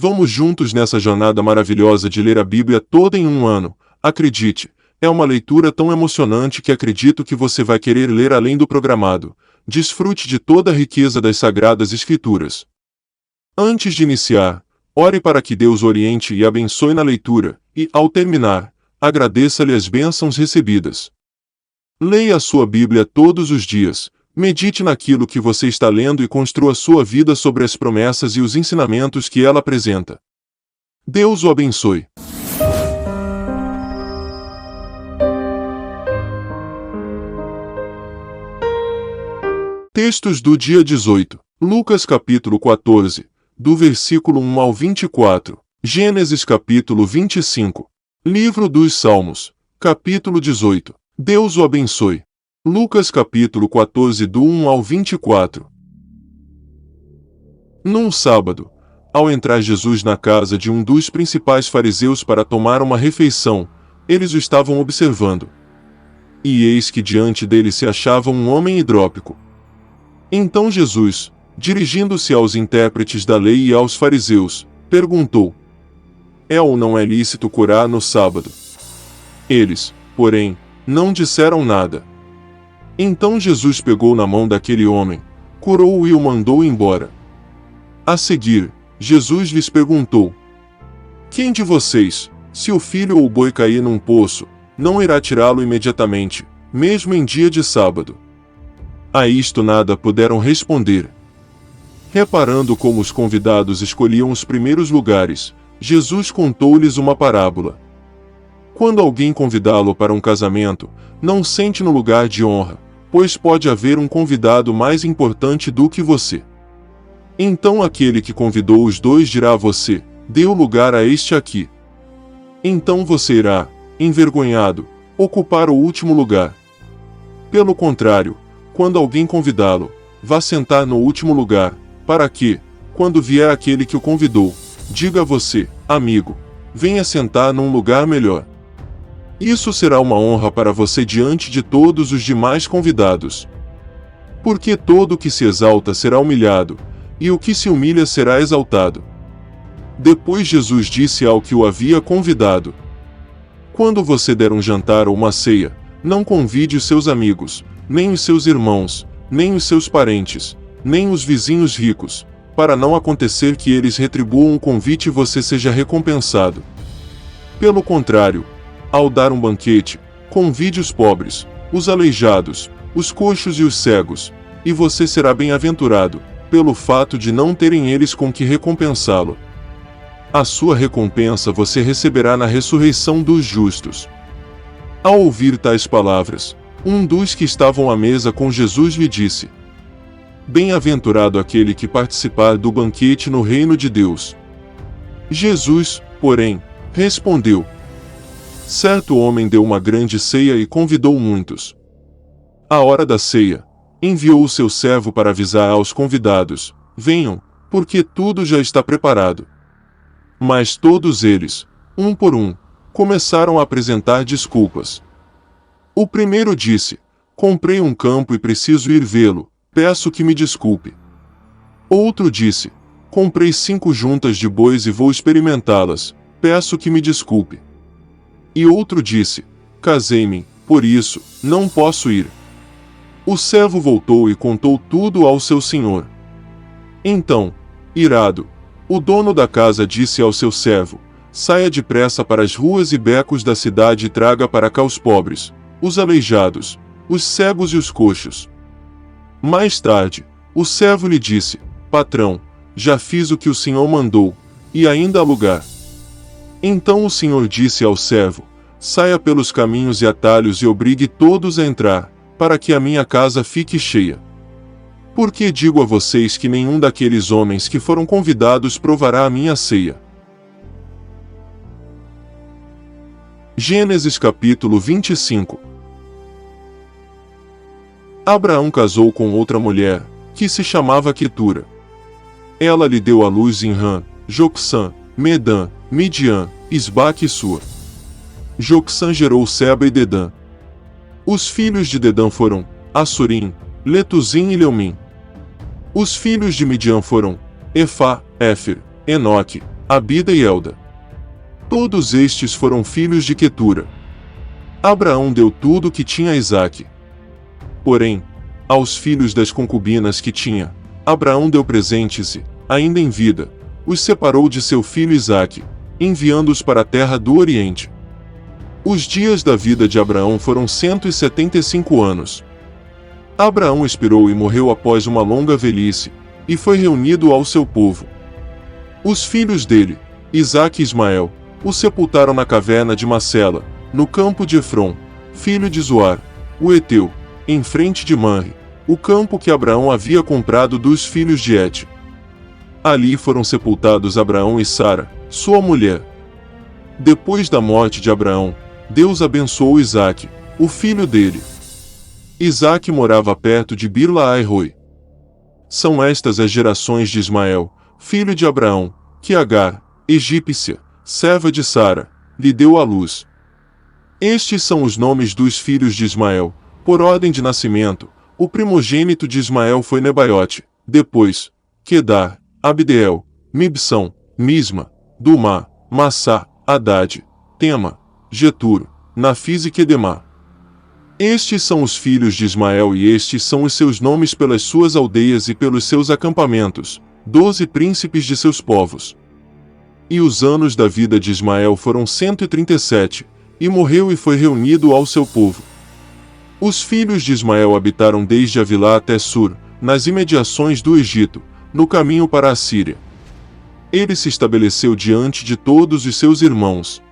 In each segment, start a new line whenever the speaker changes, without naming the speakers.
Vamos juntos nessa jornada maravilhosa de ler a Bíblia toda em um ano. Acredite, é uma leitura tão emocionante que acredito que você vai querer ler além do programado. Desfrute de toda a riqueza das Sagradas Escrituras. Antes de iniciar, ore para que Deus oriente e abençoe na leitura, e, ao terminar, agradeça-lhe as bênçãos recebidas. Leia a sua Bíblia todos os dias, medite naquilo que você está lendo e construa sua vida sobre as promessas e os ensinamentos que ela apresenta. Deus o abençoe. Textos do dia 18. Lucas capítulo 14, do versículo 1 ao 24. Gênesis capítulo 25. Livro dos Salmos, capítulo 18. Deus o abençoe. Lucas capítulo 14 do 1 ao 24. Num sábado, ao entrar Jesus na casa de um dos principais fariseus para tomar uma refeição, eles o estavam observando. E eis que diante dele se achava um homem hidrópico. Então Jesus, dirigindo-se aos intérpretes da lei e aos fariseus, perguntou: é ou não é lícito curar no sábado? Eles, porém, não disseram nada. Então Jesus pegou na mão daquele homem, curou-o e o mandou embora. A seguir, Jesus lhes perguntou: quem de vocês, se o filho ou o boi cair num poço, não irá tirá-lo imediatamente, mesmo em dia de sábado? A isto nada puderam responder. Reparando como os convidados escolhiam os primeiros lugares, Jesus contou-lhes uma parábola. Quando alguém convidá-lo para um casamento, não sente no lugar de honra, pois pode haver um convidado mais importante do que você. Então aquele que convidou os dois dirá a você: dê o lugar a este aqui. Então você irá, envergonhado, ocupar o último lugar. Pelo contrário, quando alguém convidá-lo, vá sentar no último lugar, para que, quando vier aquele que o convidou, diga a você: amigo, venha sentar num lugar melhor. Isso será uma honra para você diante de todos os demais convidados. Porque todo o que se exalta será humilhado, e o que se humilha será exaltado. Depois Jesus disse ao que o havia convidado: quando você der um jantar ou uma ceia, não convide os seus amigos, nem os seus irmãos, nem os seus parentes, nem os vizinhos ricos, para não acontecer que eles retribuam o convite e você seja recompensado. Pelo contrário, ao dar um banquete, convide os pobres, os aleijados, os coxos e os cegos, e você será bem-aventurado, pelo fato de não terem eles com que recompensá-lo. A sua recompensa você receberá na ressurreição dos justos. Ao ouvir tais palavras, um dos que estavam à mesa com Jesus lhe disse: bem-aventurado aquele que participar do banquete no reino de Deus. Jesus, porém, respondeu: certo homem deu uma grande ceia e convidou muitos. À hora da ceia, enviou o seu servo para avisar aos convidados: venham, porque tudo já está preparado. Mas todos eles, um por um, começaram a apresentar desculpas. O primeiro disse: comprei um campo e preciso ir vê-lo, peço que me desculpe. Outro disse: comprei 5 juntas de bois e vou experimentá-las, peço que me desculpe. E outro disse: casei-me, por isso, não posso ir. O servo voltou e contou tudo ao seu senhor. Então, irado, o dono da casa disse ao seu servo: saia depressa para as ruas e becos da cidade e traga para cá os pobres, os aleijados, os cegos e os coxos. Mais tarde, o servo lhe disse: patrão, já fiz o que o senhor mandou, e ainda há lugar. Então o senhor disse ao servo: saia pelos caminhos e atalhos e obrigue todos a entrar, para que a minha casa fique cheia. Porque digo a vocês que nenhum daqueles homens que foram convidados provará a minha ceia. Gênesis capítulo 25. Abraão casou com outra mulher, que se chamava Quetura. Ela lhe deu à luz Zinrã, Jocsã, Medã, Midian, Isbaque e Sua. Jocsã gerou Seba e Dedã. Os filhos de Dedã foram Assurim, Letuzim e Leumim. Os filhos de Midian foram Efá, Éfer, Enoque, Abida e Elda. Todos estes foram filhos de Quetura. Abraão deu tudo o que tinha a Isaque. Porém, aos filhos das concubinas que tinha, Abraão deu presentes e, ainda em vida, os separou de seu filho Isaque, enviando-os para a terra do Oriente. Os dias da vida de Abraão foram 175 anos. Abraão expirou e morreu após uma longa velhice, e foi reunido ao seu povo. Os filhos dele, Isaque e Ismael, o sepultaram na caverna de Macela, no campo de Efron, filho de Zoar, o Eteu, em frente de Manre, o campo que Abraão havia comprado dos filhos de Et. Ali foram sepultados Abraão e Sara, sua mulher. Depois da morte de Abraão, Deus abençoou Isaque, o filho dele. Isaque morava perto de Bir-Lahai-Roi. São estas as gerações de Ismael, filho de Abraão, que Agar, egípcia, serva de Sara, lhe deu à luz. Estes são os nomes dos filhos de Ismael, por ordem de nascimento. O primogênito de Ismael foi Nebaiote, depois, Quedar, Abdeel, Mibsão, Misma, Dumá, Massá, Haddad, Tema, Geturo, Nafis e Quedemá. Estes são os filhos de Ismael e estes são os seus nomes pelas suas aldeias e pelos seus acampamentos, 12 príncipes de seus povos. E os anos da vida de Ismael foram 137, e morreu e foi reunido ao seu povo. Os filhos de Ismael habitaram desde Avilá até Sur, nas imediações do Egito, no caminho para a Síria. Ele se estabeleceu diante de todos os seus irmãos.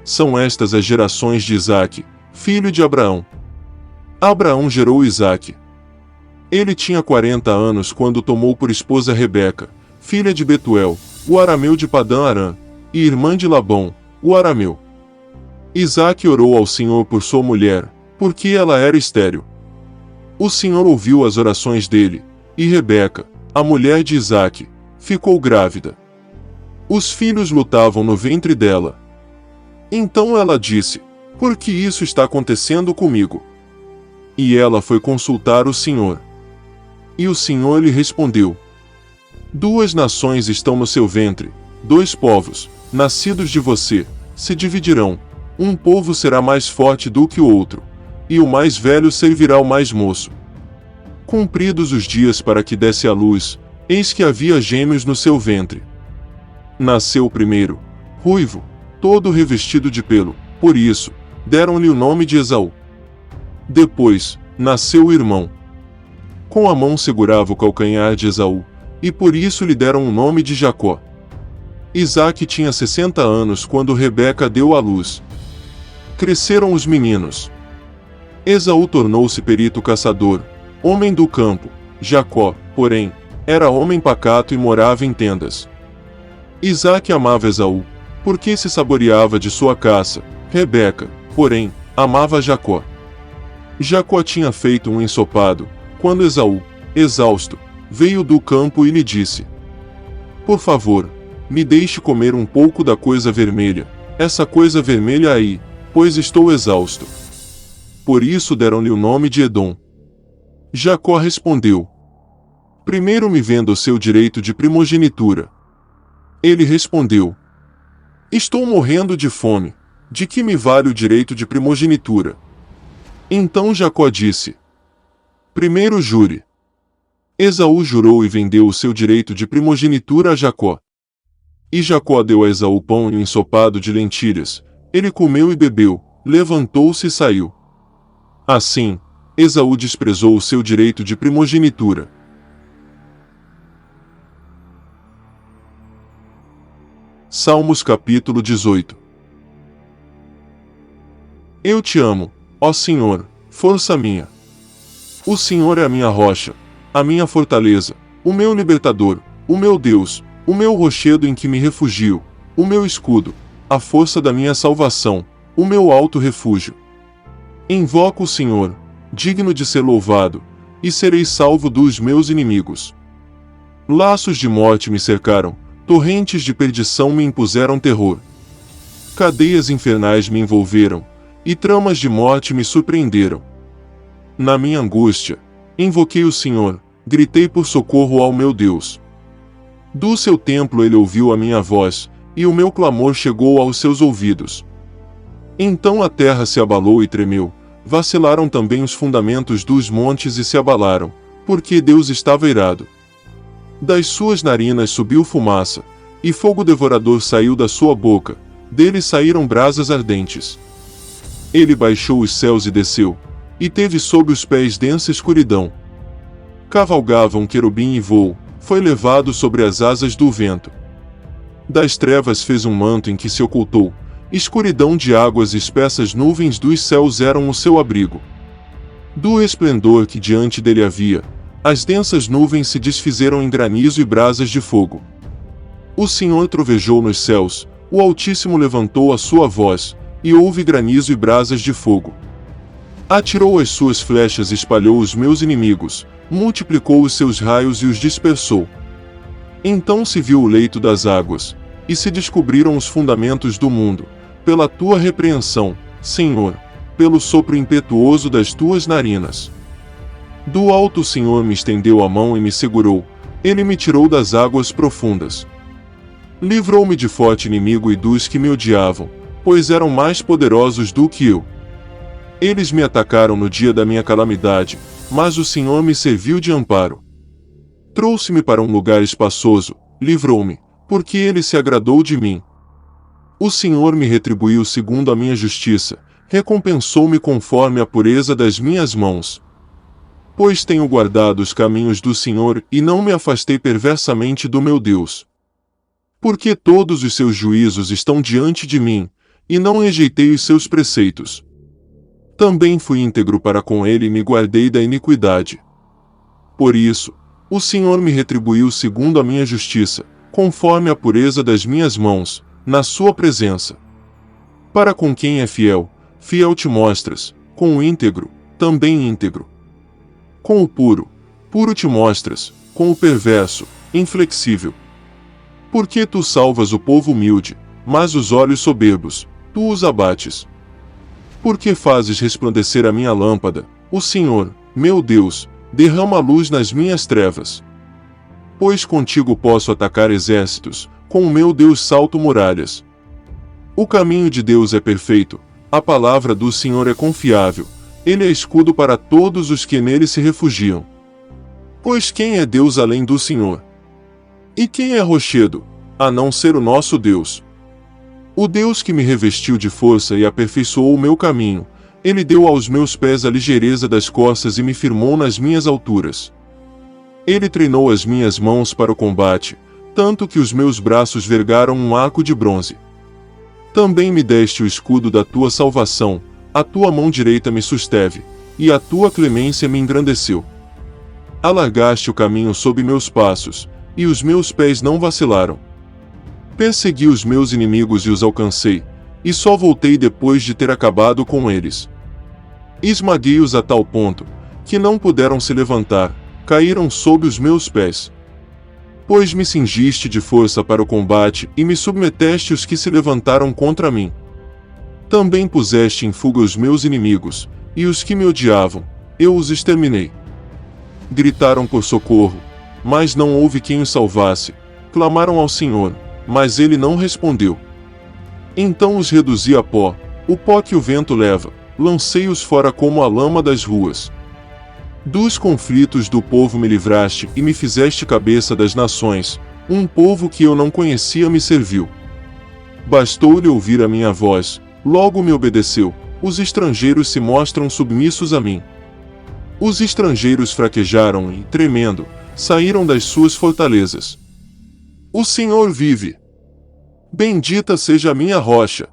São estas as gerações de Isaque, filho de Abraão. Abraão gerou Isaque. Ele tinha 40 anos quando tomou por esposa Rebeca, filha de Betuel, o arameu de Padã-Arã, e irmã de Labão, o arameu. Isaque orou ao Senhor por sua mulher, porque ela era estéril. O Senhor ouviu as orações dele, e Rebeca, a mulher de Isaque, ficou grávida. Os filhos lutavam no ventre dela. Então ela disse: "Por que isso está acontecendo comigo?" E ela foi consultar o Senhor. E o Senhor lhe respondeu: "Duas nações estão no seu ventre, 2 povos, nascidos de você, se dividirão. Um povo será mais forte do que o outro, e o mais velho servirá ao mais moço." Cumpridos os dias para que desse à luz, eis que havia gêmeos no seu ventre. Nasceu o primeiro, ruivo, todo revestido de pelo, por isso, deram-lhe o nome de Esaú. Depois, nasceu o irmão. Com a mão segurava o calcanhar de Esaú, e por isso lhe deram o nome de Jacó. Isaque tinha 60 anos quando Rebeca deu à luz. Cresceram os meninos. Esaú tornou-se perito caçador, homem do campo. Jacó, porém, era homem pacato e morava em tendas. Isaque amava Esaú, porque se saboreava de sua caça. Rebeca, porém, amava Jacó. Jacó tinha feito um ensopado, quando Esaú, exausto, veio do campo e lhe disse: "Por favor, me deixe comer um pouco da coisa vermelha, essa coisa vermelha aí, pois estou exausto." Por isso deram-lhe o nome de Edom. Jacó respondeu: "Primeiro me venda o seu direito de primogenitura." Ele respondeu: "Estou morrendo de fome, de que me vale o direito de primogenitura?" Então Jacó disse: "Primeiro jure." Esaú jurou e vendeu o seu direito de primogenitura a Jacó. E Jacó deu a Esaú pão e um ensopado de lentilhas. Ele comeu e bebeu, levantou-se e saiu. Assim, Esaú desprezou o seu direito de primogenitura. Salmos capítulo 18. Eu te amo, ó Senhor, força minha. O Senhor é a minha rocha, a minha fortaleza, o meu libertador, o meu Deus, o meu rochedo em que me refugio, o meu escudo, a força da minha salvação, o meu alto refúgio. Invoco o Senhor, digno de ser louvado, e serei salvo dos meus inimigos. Laços de morte me cercaram, torrentes de perdição me impuseram terror. Cadeias infernais me envolveram, e tramas de morte me surpreenderam. Na minha angústia, invoquei o Senhor, gritei por socorro ao meu Deus. Do seu templo ele ouviu a minha voz, e o meu clamor chegou aos seus ouvidos. Então a terra se abalou e tremeu, vacilaram também os fundamentos dos montes e se abalaram, porque Deus estava irado. Das suas narinas subiu fumaça, e fogo devorador saiu da sua boca, dele saíram brasas ardentes. Ele baixou os céus e desceu, e teve sob os pés densa escuridão. Cavalgava um querubim e voou, foi levado sobre as asas do vento. Das trevas fez um manto em que se ocultou, escuridão de águas e espessas nuvens dos céus eram o seu abrigo. Do resplendor que diante dele havia, as densas nuvens se desfizeram em granizo e brasas de fogo. O Senhor trovejou nos céus, o Altíssimo levantou a sua voz, e houve granizo e brasas de fogo. Atirou as suas flechas e espalhou os meus inimigos, multiplicou os seus raios e os dispersou. Então se viu o leito das águas, e se descobriram os fundamentos do mundo, pela tua repreensão, Senhor, pelo sopro impetuoso das tuas narinas. Do alto o Senhor me estendeu a mão e me segurou, ele me tirou das águas profundas. Livrou-me de forte inimigo e dos que me odiavam, pois eram mais poderosos do que eu. Eles me atacaram no dia da minha calamidade, mas o Senhor me serviu de amparo. Trouxe-me para um lugar espaçoso, livrou-me, porque ele se agradou de mim. O Senhor me retribuiu segundo a minha justiça, recompensou-me conforme a pureza das minhas mãos. Pois tenho guardado os caminhos do Senhor e não me afastei perversamente do meu Deus. Porque todos os seus juízos estão diante de mim, e não rejeitei os seus preceitos. Também fui íntegro para com ele e me guardei da iniquidade. Por isso, o Senhor me retribuiu segundo a minha justiça, conforme a pureza das minhas mãos, na sua presença. Para com quem é fiel, fiel te mostras, com o íntegro, também íntegro. Com o puro, puro te mostras, com o perverso, inflexível. Porque tu salvas o povo humilde, mas os olhos soberbos, tu os abates. Porque fazes resplandecer a minha lâmpada, o Senhor, meu Deus, derrama luz nas minhas trevas. Pois contigo posso atacar exércitos, com o meu Deus salto muralhas. O caminho de Deus é perfeito, a palavra do Senhor é confiável, ele é escudo para todos os que nele se refugiam. Pois quem é Deus além do Senhor? E quem é rochedo, a não ser o nosso Deus? O Deus que me revestiu de força e aperfeiçoou o meu caminho, ele deu aos meus pés a ligeireza das costas e me firmou nas minhas alturas. Ele treinou as minhas mãos para o combate, tanto que os meus braços vergaram um arco de bronze. Também me deste o escudo da tua salvação, a tua mão direita me susteve, e a tua clemência me engrandeceu. Alargaste o caminho sob meus passos, e os meus pés não vacilaram. Persegui os meus inimigos e os alcancei, e só voltei depois de ter acabado com eles. Esmaguei-os a tal ponto, que não puderam se levantar, caíram sob os meus pés. Pois me cingiste de força para o combate e me submeteste os que se levantaram contra mim. Também puseste em fuga os meus inimigos, e os que me odiavam, eu os exterminei. Gritaram por socorro, mas não houve quem os salvasse, clamaram ao Senhor, mas ele não respondeu. Então os reduzi a pó, o pó que o vento leva, lancei-os fora como a lama das ruas. Dos conflitos do povo me livraste e me fizeste cabeça das nações, um povo que eu não conhecia me serviu. Bastou-lhe ouvir a minha voz, logo me obedeceu, os estrangeiros se mostram submissos a mim. Os estrangeiros fraquejaram e, tremendo, saíram das suas fortalezas. O Senhor vive. Bendita seja a minha rocha.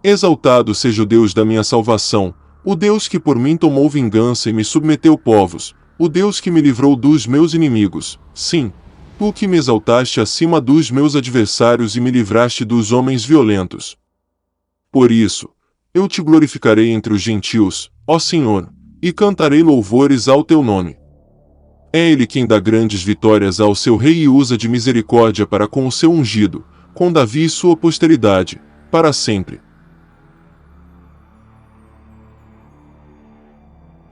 Exaltado seja o Deus da minha salvação, o Deus que por mim tomou vingança e me submeteu povos, o Deus que me livrou dos meus inimigos, sim, tu que me exaltaste acima dos meus adversários e me livraste dos homens violentos. Por isso, eu te glorificarei entre os gentios, ó Senhor, e cantarei louvores ao teu nome. É ele quem dá grandes vitórias ao seu rei e usa de misericórdia para com o seu ungido, com Davi e sua posteridade, para sempre.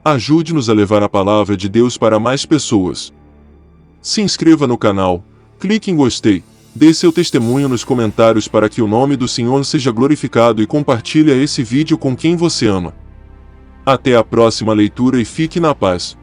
Ajude-nos a levar a palavra de Deus para mais pessoas. Se inscreva no canal, Clique em gostei, dê seu testemunho nos comentários para que o nome do Senhor seja glorificado e compartilhe esse vídeo com quem você ama. Até a próxima leitura e fique na paz.